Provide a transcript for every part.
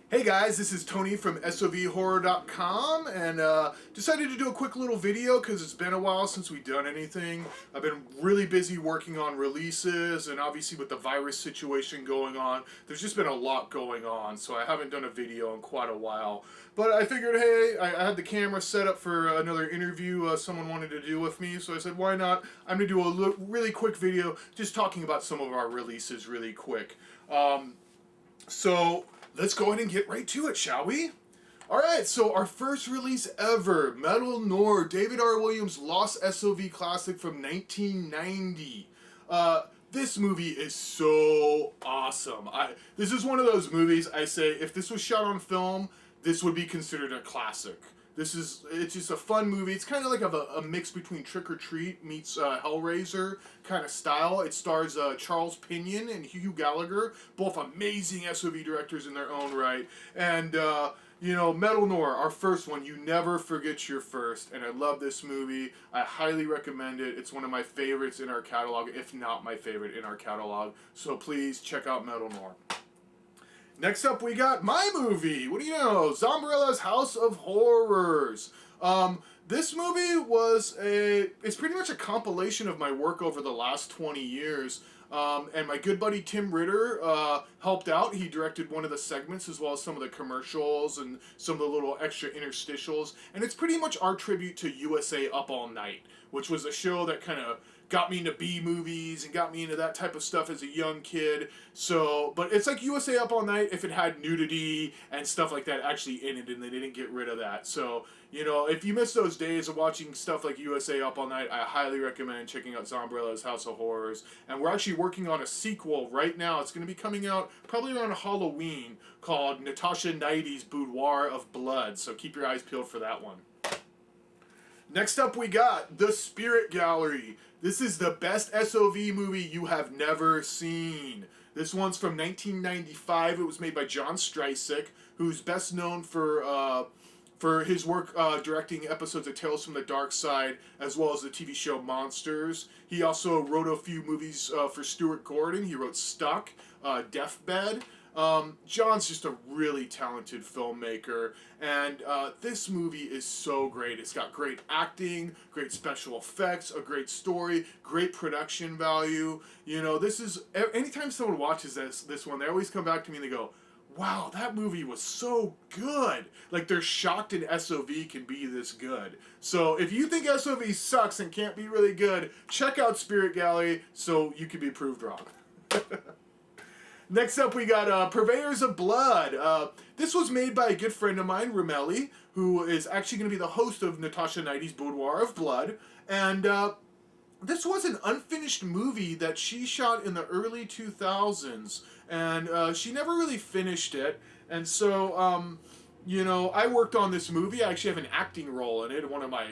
Hey guys, this is Tony from SOVHORROR.com, and decided to do a quick little video because it's been a while since we've done anything. I've been really busy working on releases, and obviously with the virus situation going on, there's just been a lot going on, so I haven't done a video in quite a while. But I figured, hey, I had the camera set up for another interview someone wanted to do with me, so I said, why not? I'm going to do a really quick video just talking about some of our releases really quick. So let's go ahead and get right to it, shall we? Alright, so our first release ever, Metal Noir, David R. Williams' Lost S.O.V. classic from 1990. This movie is so awesome. This is one of those movies I say, if this was shot on film, this would be considered a classic. It's just a fun movie. It's kind of like a mix between Trick or Treat meets Hellraiser kind of style. It stars Charles Pinion and Hugh Gallagher, both amazing SOV directors in their own right. And, you know, Metal Noir, our first one, you never forget your first. And I love this movie. I highly recommend it. It's one of my favorites in our catalog, if not my favorite in our catalog. So please check out Metal Noir. Next up, we got my movie. What do you know? Zombrella's House of Horrors. This movie it's pretty much a compilation of my work over the last 20 years. And my good buddy Tim Ritter helped out. He directed one of the segments as well as some of the commercials and some of the little extra interstitials. And it's pretty much our tribute to USA Up All Night, which was a show that kind of got me into B-movies and got me into that type of stuff as a young kid. So, but it's like USA Up All Night if it had nudity and stuff like that actually in it, and they didn't get rid of that. So, you know, if you miss those days of watching stuff like USA Up All Night, I highly recommend checking out Zombrella's House of Horrors. And we're actually working on a sequel right now. It's going to be coming out probably around Halloween, called Natasha Knighty's Boudoir of Blood. So keep your eyes peeled for that one. Next up, we got The Spirit Gallery. This is the best SOV movie you have never seen. This one's from 1995. It was made by John Stoick, who's best known for his work directing episodes of Tales from the Dark Side, as well as the TV show Monsters. He also wrote a few movies for Stuart Gordon. He wrote Stuck, Deathbed. John's just a really talented filmmaker, and this movie is so great. It's got great acting, great special effects, a great story, great production value. You know, this is, anytime someone watches this one, they always come back to me and they go, wow, that movie was so good. Like, they're shocked an SOV can be this good. So if you think SOV sucks and can't be really good, check out Spirit Gallery so you can be proved wrong. Next up, we got Purveyors of Blood. This was made by a good friend of mine, Romelli, who is actually going to be the host of Natasha Knighty's Boudoir of Blood. And this was an unfinished movie that she shot in the early 2000s. And she never really finished it. And so, you know, I worked on this movie. I actually have an acting role in it. One of my,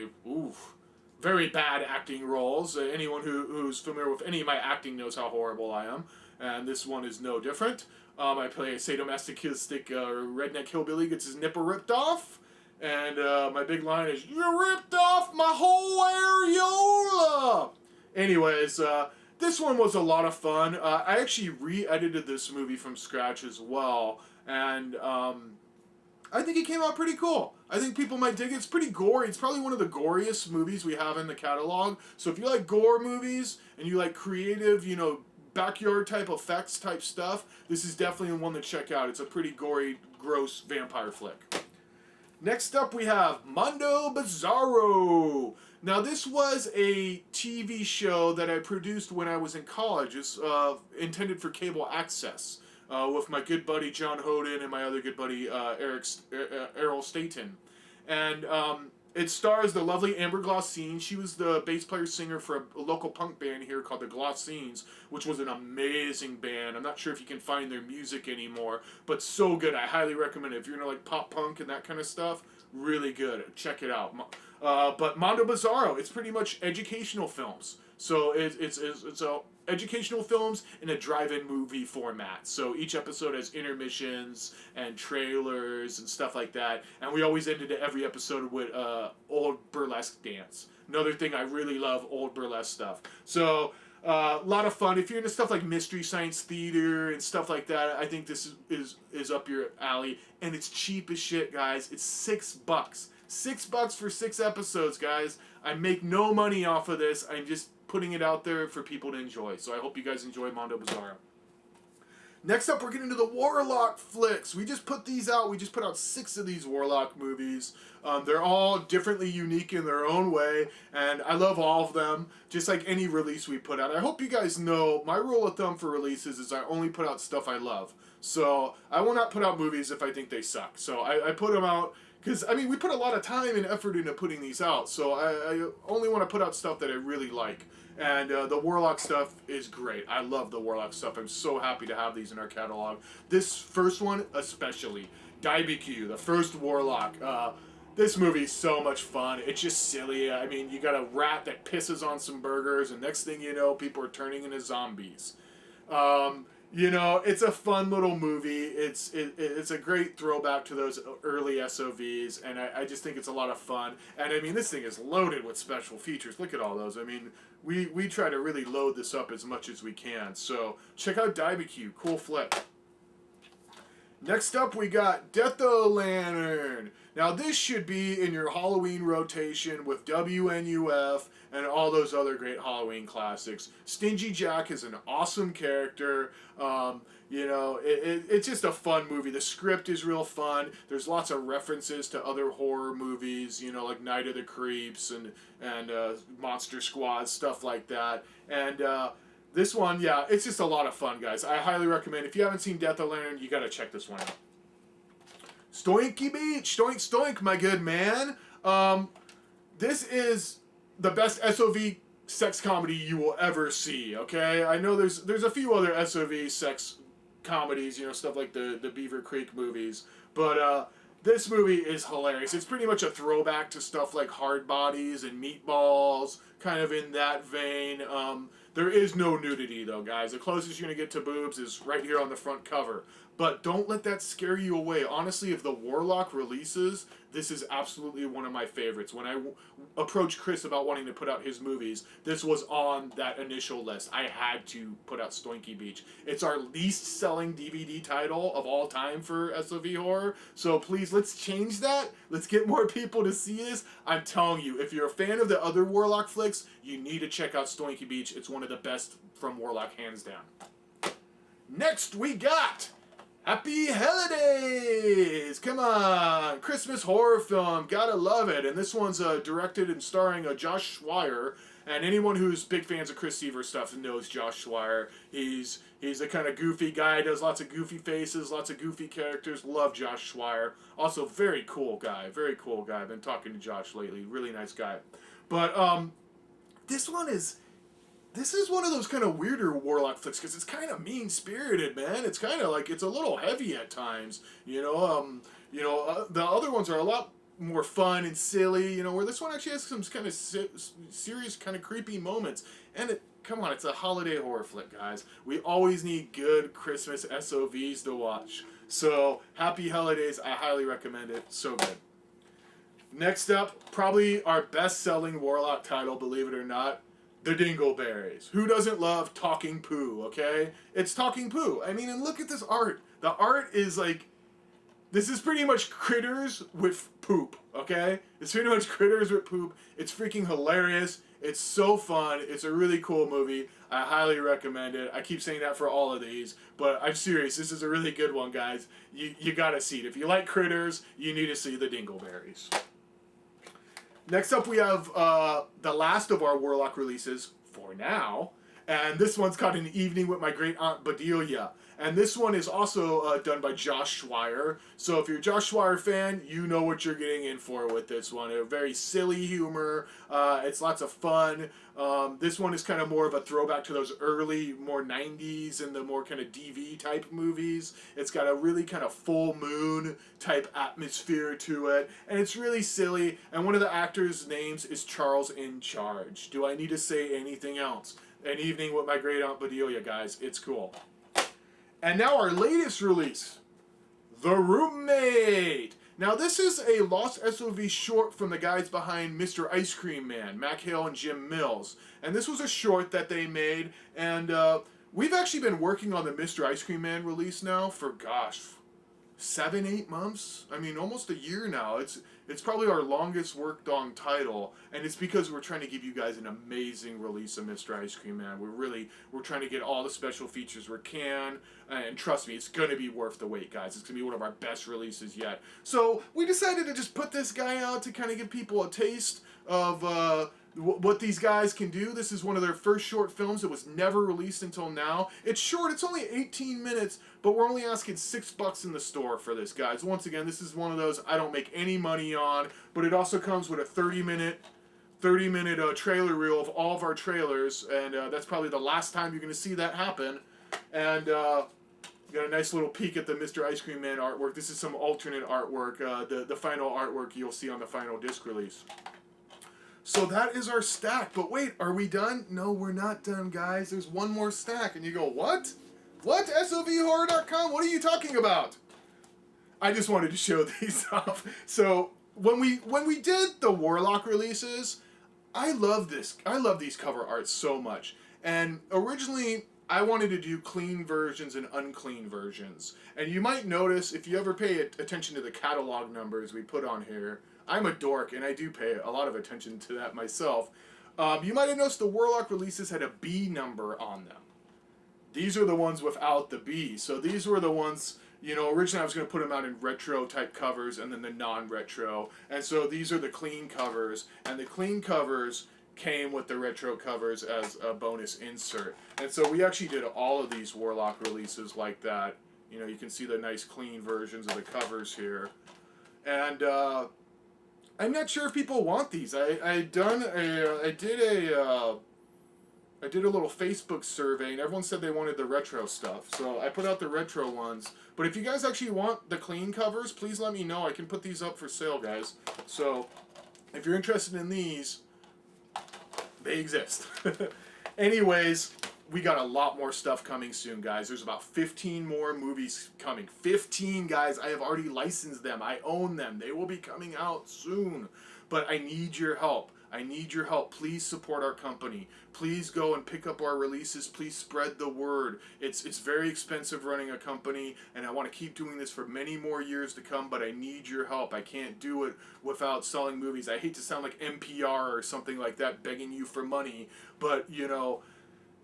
very bad acting roles. Anyone who's familiar with any of my acting knows how horrible I am. And this one is no different. I play a sadomasochistic redneck hillbilly gets his nipple ripped off. And my big line is, "You ripped off my whole areola!" Anyways, this one was a lot of fun. I actually re-edited this movie from scratch as well. And I think it came out pretty cool. I think people might dig it. It's pretty gory. It's probably one of the goriest movies we have in the catalog. So if you like gore movies and you like creative, you know, backyard type effects type stuff, this is definitely one to check out. It's a pretty gory, gross vampire flick. Next up, we have Mondo Bizarro. Now, this was a TV show that I produced when I was in college. It's intended for cable access with my good buddy John Hoden and my other good buddy Errol Staten. And it stars the lovely Amber Glossine. She was the bass player singer for a local punk band here called the Glossines, which was an amazing band. I'm not sure if you can find their music anymore, but so good. I highly recommend it. If you're into like pop punk and that kind of stuff, really good. Check it out. But Mondo Bizarro, it's pretty much educational films. So it's educational films in a drive-in movie format. So each episode has intermissions and trailers and stuff like that. And we always ended every episode with old burlesque dance. Another thing I really love, old burlesque stuff. So A lot of fun. If you're into stuff like Mystery Science Theater and stuff like that, I think this is up your alley. And it's cheap as shit, guys. It's $6. $6 for 6 episodes, guys. I make no money off of this. I'm just putting it out there for people to enjoy. So I hope you guys enjoy Mondo Bizarro. Next up, we're getting into the Warlock flicks. We just put these out. We just put out 6 of these Warlock movies. They're all differently unique in their own way, and I love all of them, just like any release we put out. I hope you guys know my rule of thumb for releases is I only put out stuff I love. So I will not put out movies if I think they suck. So I put them out because, I mean, we put a lot of time and effort into putting these out. So I only want to put out stuff that I really like. And the Warlock stuff is great. I love the Warlock stuff. I'm so happy to have these in our catalog. This first one especially. Daibikyu, the first Warlock. This movie's so much fun. It's just silly. I mean, you got a rat that pisses on some burgers, and next thing you know, people are turning into zombies. You know, it's a fun little movie. It's a great throwback to those early SOVs, and I just think it's a lot of fun. And I mean, this thing is loaded with special features. Look at all those. I mean, we try to really load this up as much as we can. So check out Daibikyu. Cool flick. Next up, we got Death-O-Lantern. Now, this should be in your Halloween rotation with WNUF and all those other great Halloween classics. Stingy Jack is an awesome character. You know, it's just a fun movie. The script is real fun. There's lots of references to other horror movies, you know, like Night of the Creeps and Monster Squad, stuff like that. And this one, yeah, it's just a lot of fun, guys. I highly recommend. If you haven't seen Death-O-Lantern, you got to check this one out. Stoinky Beach, Stoick, my good man. This is the best SOV sex comedy you will ever see. Okay, I know there's a few other SOV sex comedies, you know, stuff like the Beaver Creek movies, but this movie is hilarious. It's pretty much a throwback to stuff like Hard Bodies and Meatballs, kind of in that vein. There is no nudity, though, guys. The closest you're going to get to boobs is right here on the front cover. But don't let that scare you away. Honestly, if the Warlock releases, this is absolutely one of my favorites. When I approached Chris about wanting to put out his movies, this was on that initial list. I had to put out Stoinky Beach. It's our least selling DVD title of all time for SOV horror. So please, let's change that. Let's get more people to see this. I'm telling you, if you're a fan of the other Warlock flicks, you need to check out Stoinky Beach. It's one of the best from Warlock, hands down. Next, we got Happy Holidays! Come on! Christmas horror film. Gotta love it. And this one's directed and starring Josh Schweier. And anyone who's big fans of Chris Seaver stuff knows Josh Schweier. He's a kind of goofy guy. Does lots of goofy faces, lots of goofy characters. Love Josh Schweier. Also, very cool guy. Very cool guy. I've been talking to Josh lately. Really nice guy. But this is one of those kind of weirder Warlock flicks because it's kind of mean-spirited, man. It's kind of like, it's a little heavy at times, you know. The other ones are a lot more fun and silly, you know, where this one actually has some kind of serious, kind of creepy moments. And come on, it's a holiday horror flick, guys. We always need good Christmas SOVs to watch. So, Happy Holidays, I highly recommend it. So good. Next up, probably our best-selling Warlock title, believe it or not, The Dingleberries. Who doesn't love talking poo, okay? It's talking poo. I mean, and look at this art. The art is like, this is pretty much critters with poop, okay? It's pretty much critters with poop. It's freaking hilarious. It's so fun. It's a really cool movie. I highly recommend it. I keep saying that for all of these, but I'm serious. This is a really good one, guys. You gotta see it. If you like critters, you need to see The Dingleberries. Next up, we have the last of our Warlock releases, for now, and this one's called An Evening with My Greataunt Bedelia. And this one is also done by Josh Schweier. So if you're a Josh Schweier fan, you know what you're getting in for with this one. A very silly humor. It's lots of fun. This one is kind of more of a throwback to those early, more 90s and the more kind of DV type movies. It's got a really kind of full moon type atmosphere to it. And it's really silly. And one of the actors' names is Charles in Charge. Do I need to say anything else? An Evening with My Greataunt Bedelia, guys. It's cool. And now our latest release, The Roommate. Now, this is a Lost SOV short from the guys behind Mr. Ice Cream Man, Mac Hale and Jim Mills. And this was a short that they made, and we've actually been working on the Mr. Ice Cream Man release now for, gosh, 7-8 months. I mean, almost a year now. It's probably our longest worked on title, and it's because we're trying to give you guys an amazing release of Mr. Ice Cream Man. We're trying to get all the special features we can, and trust me, it's gonna be worth the wait, guys. It's gonna be one of our best releases yet. So we decided to just put this guy out to kind of give people a taste of what these guys can do. This is one of their first short films. It was never released until now. It's short. It's only 18 minutes, but we're only asking $6 in the store for this, guys. Once again, this is one of those I don't make any money on, but it also comes with a 30-minute trailer reel of all of our trailers, and that's probably the last time you're going to see that happen. And got a nice little peek at the Mr. Ice Cream Man artwork. This is some alternate artwork. The final artwork you'll see on the final disc release. So that is our stack. But wait, are we done? No, we're not done, guys. There's one more stack. And you go, what? What? SOVHORROR.com? What are you talking about? I just wanted to show these off. So when we did the Warlock releases, I love this. I love these cover arts so much. And originally, I wanted to do clean versions and unclean versions. And you might notice, if you ever pay attention to the catalog numbers we put on here, I'm a dork, and I do pay a lot of attention to that myself. You might have noticed the Warlock releases had a B number on them. These are the ones without the B. So these were the ones, you know, originally I was going to put them out in retro-type covers and then the non-retro. And so these are the clean covers. And the clean covers came with the retro covers as a bonus insert. And so we actually did all of these Warlock releases like that. You know, you can see the nice clean versions of the covers here. And I'm not sure if people want these. I did a little Facebook survey, and everyone said they wanted the retro stuff. So I put out the retro ones. But if you guys actually want the clean covers, please let me know. I can put these up for sale, guys. So if you're interested in these, they exist. Anyways, we got a lot more stuff coming soon, guys. There's about 15 more movies coming. 15, guys. I have already licensed them. I own them. They will be coming out soon. But I need your help. I need your help. Please support our company. Please go and pick up our releases. Please spread the word. It's very expensive running a company, and I want to keep doing this for many more years to come, but I need your help. I can't do it without selling movies. I hate to sound like NPR or something like that, begging you for money, but, you know,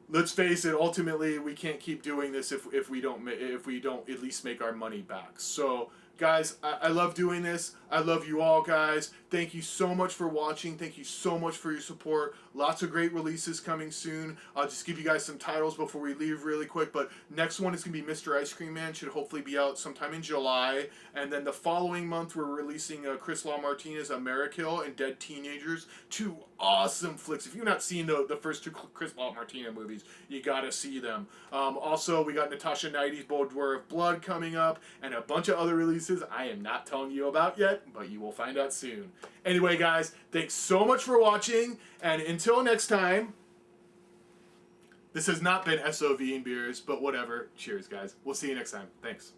let's face it, ultimately we can't keep doing this if we don't at least make our money back. So guys, I love doing this. I love you all, guys. Thank you so much for watching. Thank you so much for your support. Lots of great releases coming soon. I'll just give you guys some titles before we leave really quick. But next one is going to be Mr. Ice Cream Man. Should hopefully be out sometime in July. And then the following month, we're releasing Chris LaMartina's Amerikill and Dead Teenagers. 2 awesome flicks. If you've not seen the first 2 Chris LaMartina movies, you got to see them. Also, we got Natasha Knighty's Boudoir of Blood coming up. And a bunch of other releases I am not telling you about yet, but you will find out soon. Anyway, guys, thanks so much for watching, and until next time, this has not been S.O.V and beers, but whatever. Cheers, guys. We'll see you next time. Thanks.